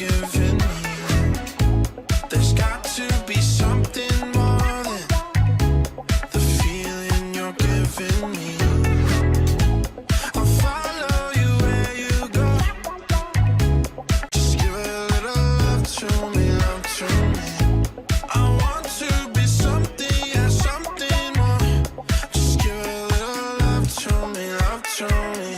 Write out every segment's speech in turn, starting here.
giving me. There's got to be something more than the feeling you're giving me. I'll follow you where you go. Just give a little love to me, love to me. I want to be something, yeah, something more. Just give a little love to me, love to me.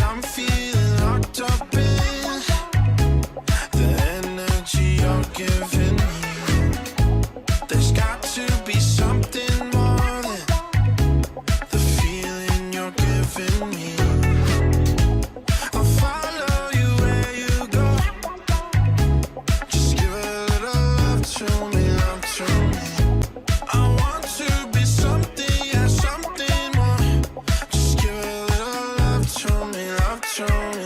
I'm feeling locked up in the energy you're giving me. There's got to be something more than the feeling you're giving me. I'll follow you where you go. Just give a little love to me, love to me. I want to be something, yeah, something more. Just give a little love to me, love to me.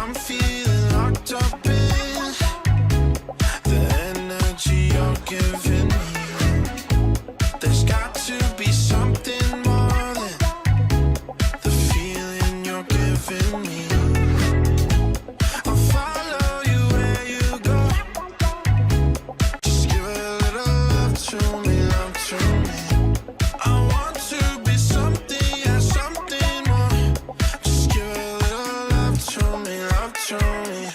I'm feeling locked up in the energy you're giving me. There's got to be something more than the feeling you're giving me. I'll follow you where you go. Just give a little love to me, love to me. I want to be something, yeah, something more. Just give a little love to me, love to me.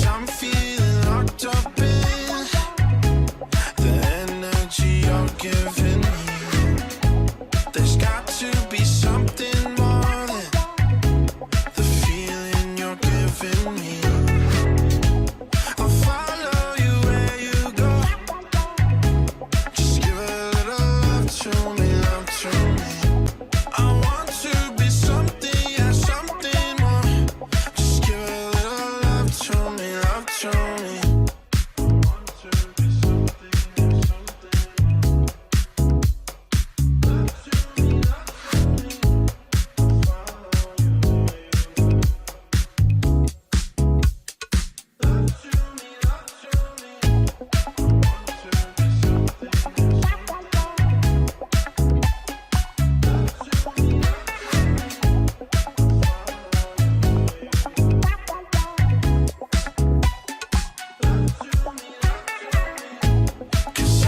I'm feeling locked up in the energy you're giving me. There's got to be something more than the feeling you're giving me. I'll follow you where you go. Just give a little love to me, love to me. I want to be something, yeah, something more. Just give a little love to me, love to me.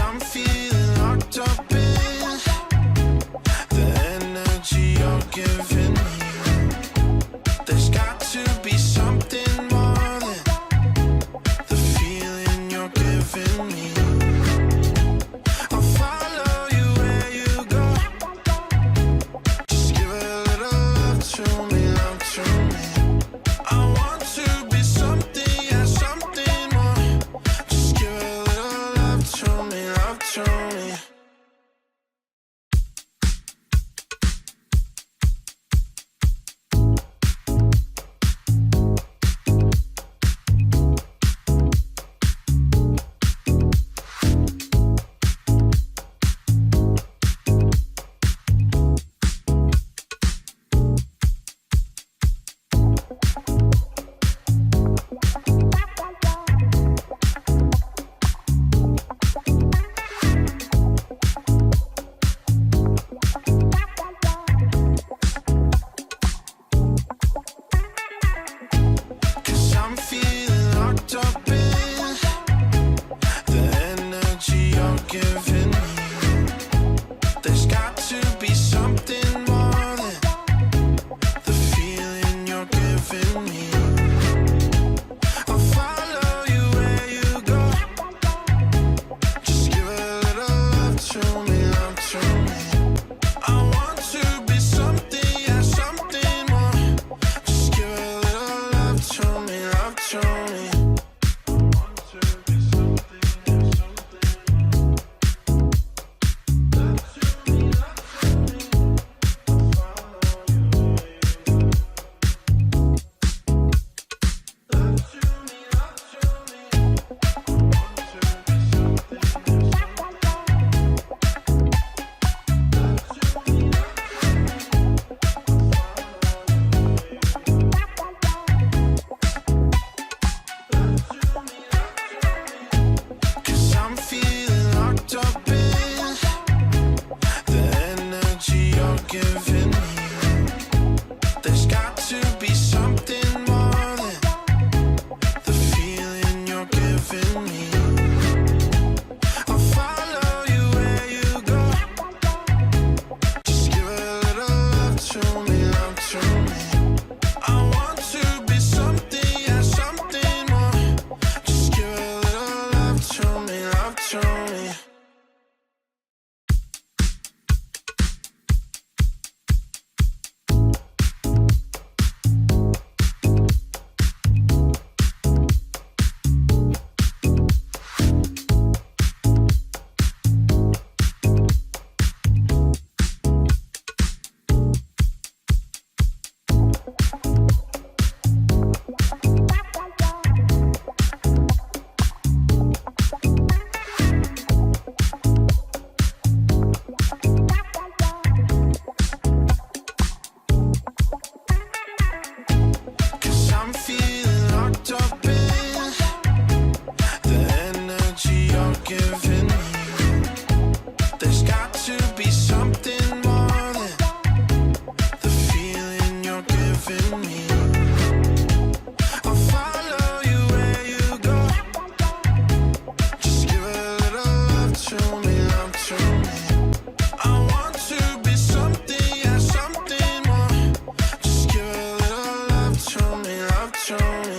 I'm feeling locked up in the energy you're giving me. There's got to be something more than the feeling you're giving me. I'll follow you where you go. Just give a little love to me, love to me. I want to be something, yeah, something more. Just give a little love to me, love to me. to me. I want to be something, yeah, something more. Just give a little love to me, love to me. I'm feeling locked up in the energy you're giving me. There's got to be something more than the feeling you're giving me. I'll follow you where you go. Just give a little love to me, love to me. I want to be something, yeah, something more. Just give a little love to me, love to me.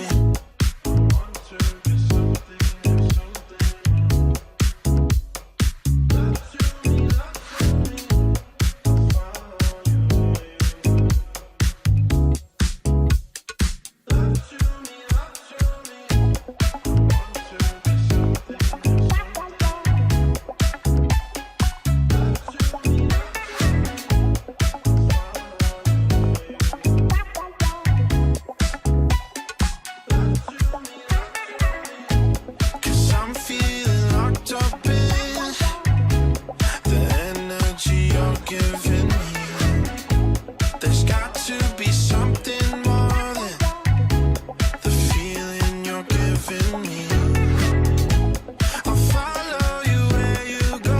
I want to be something, yeah, something more. Love to me, love to me. I'll follow you where you go. Love to me, love to me. I want to be something, yeah, something more. Cause I'm feeling locked up in the energy you're giving me. There's got to be something more than the feeling you're giving me. I'll follow you where you go.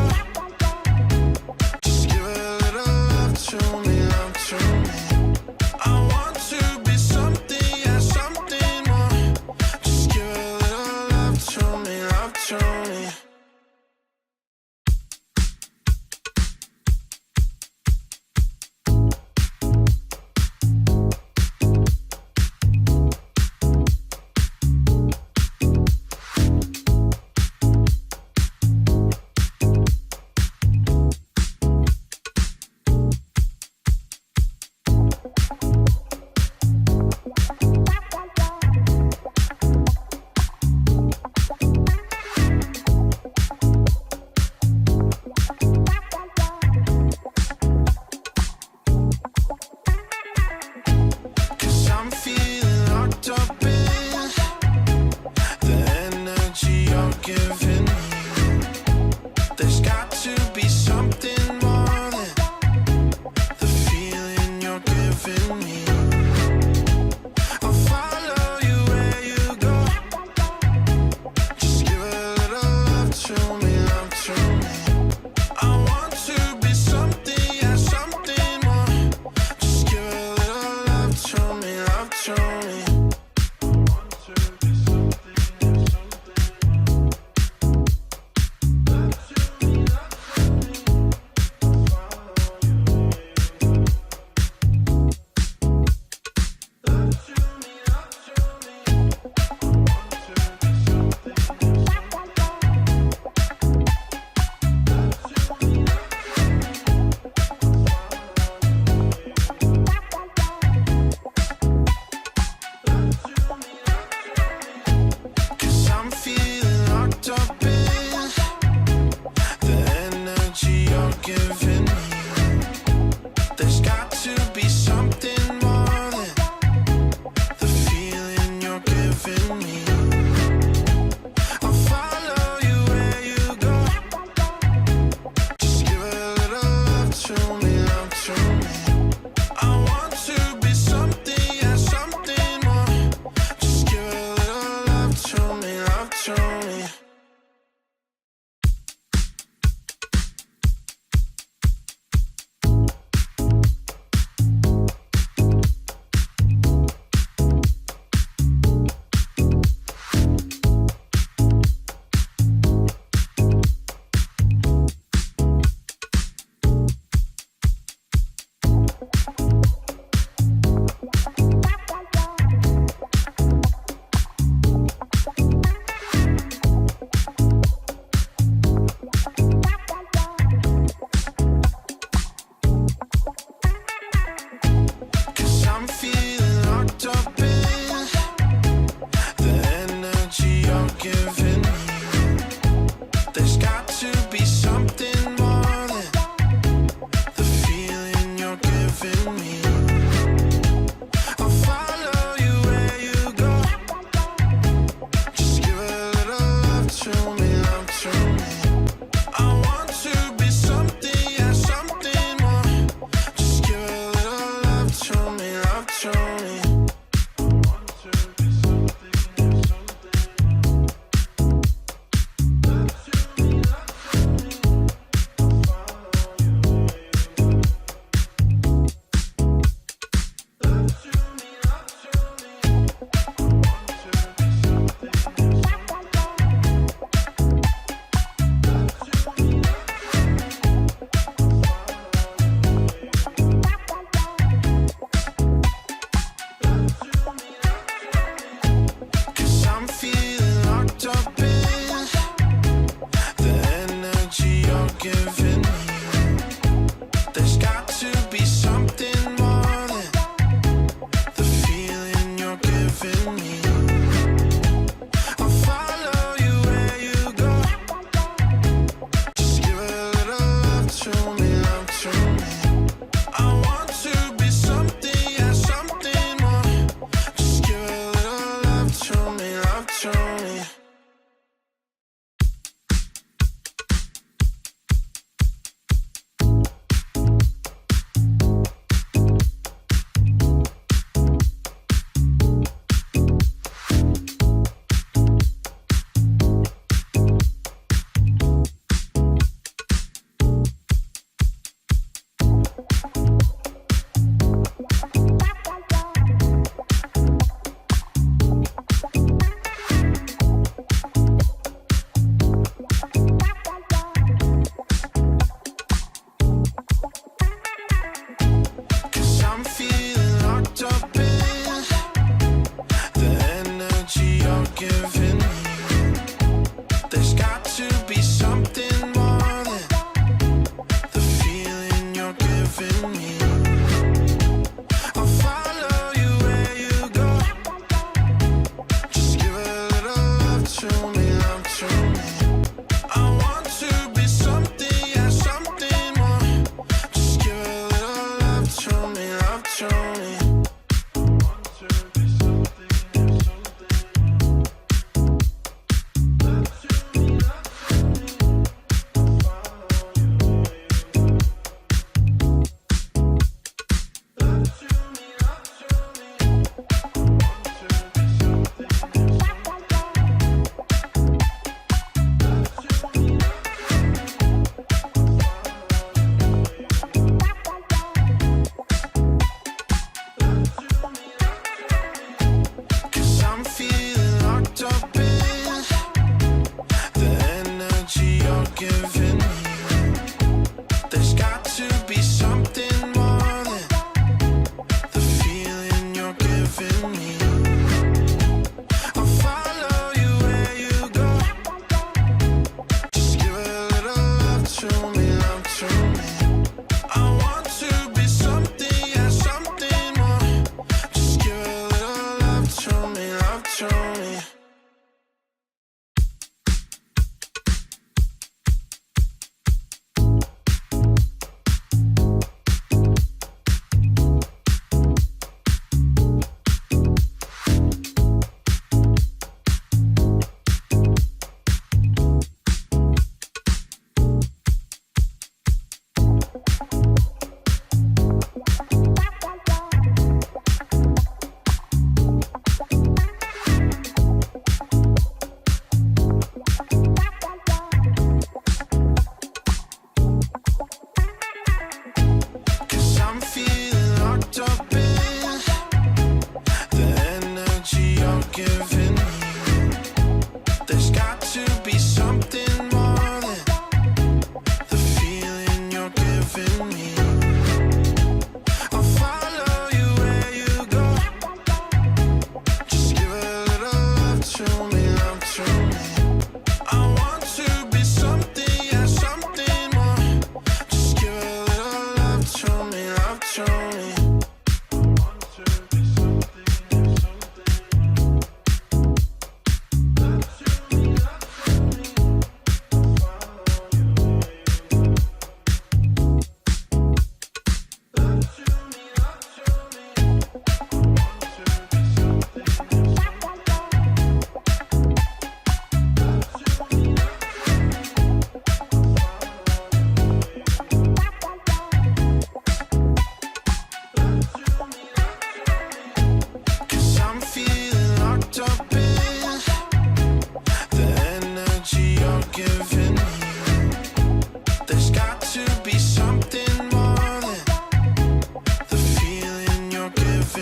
Just give a little love to me, love to me. I want to be something, yeah, something more. Just give a little love to me, love to me. Cause I'm feeling locked up in the energy you're giving me. There's got to be something more than the feeling you're giving me.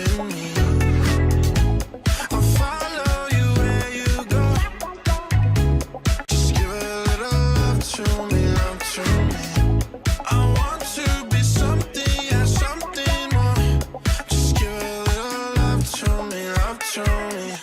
giving me. I'll follow you where you go. Just give a little love to me, love to me. I want to be something, yeah, something more. Just give a little love to me, love to me.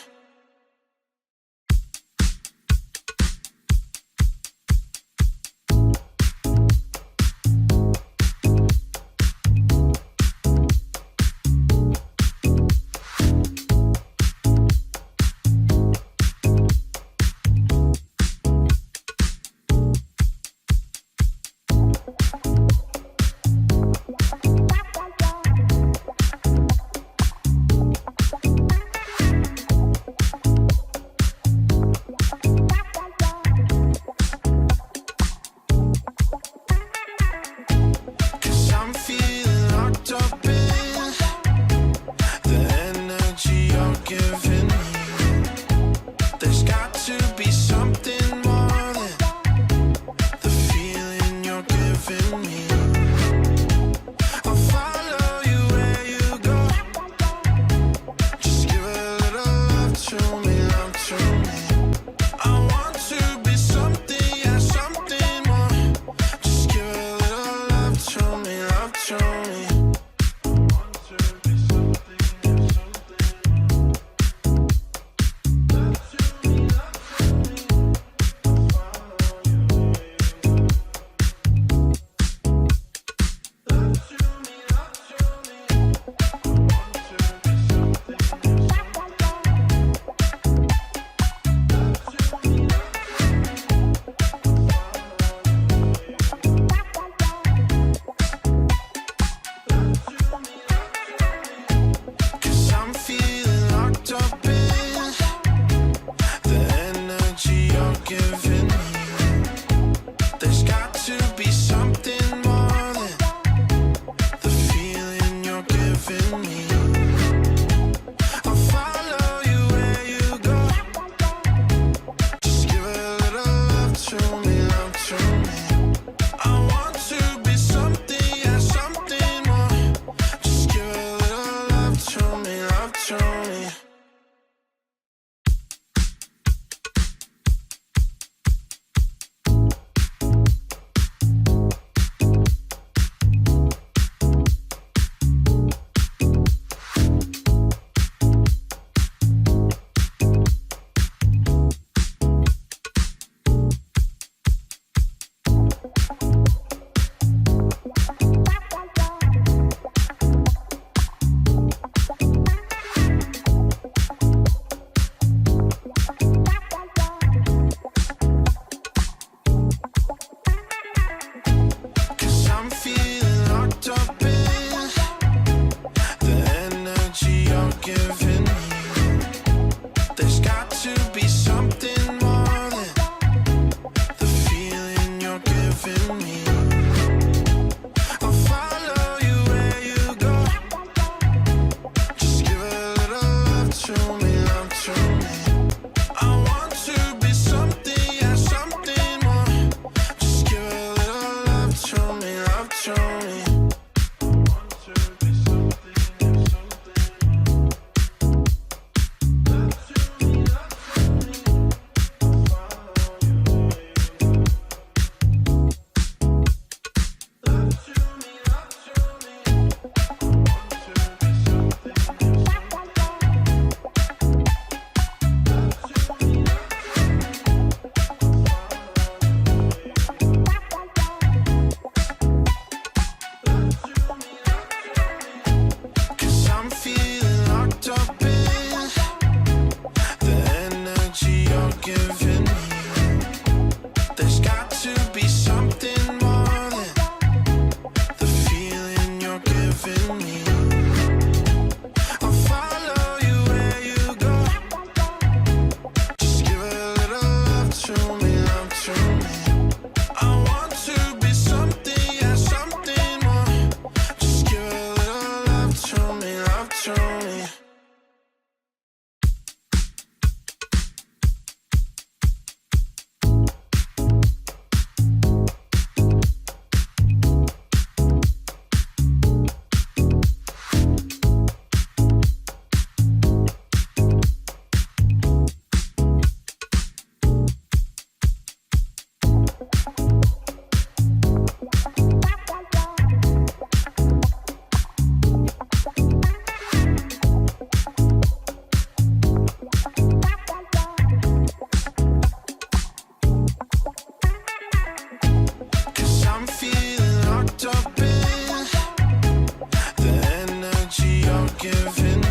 giving me.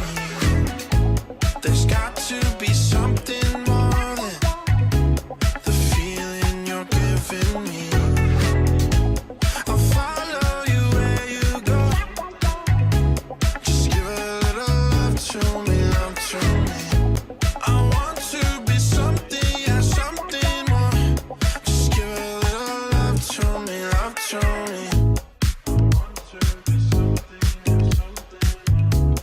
There's got to be something more than the feeling you're giving me. I'll follow you where you go. Just give a little love to me, love to me. I want to be something, yeah, something more. Just give a little love to me, love to me. I want to be something, yeah, something more.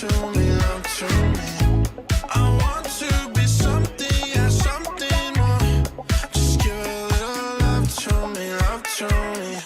to me, love to me. I want to be something, yeah, something more. Just give a little love to me, love to me.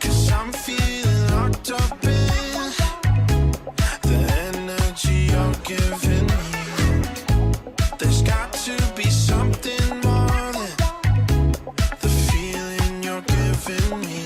Cause I'm feeling locked up in the energy you're giving me. There's got to be something more than the feeling you're giving me.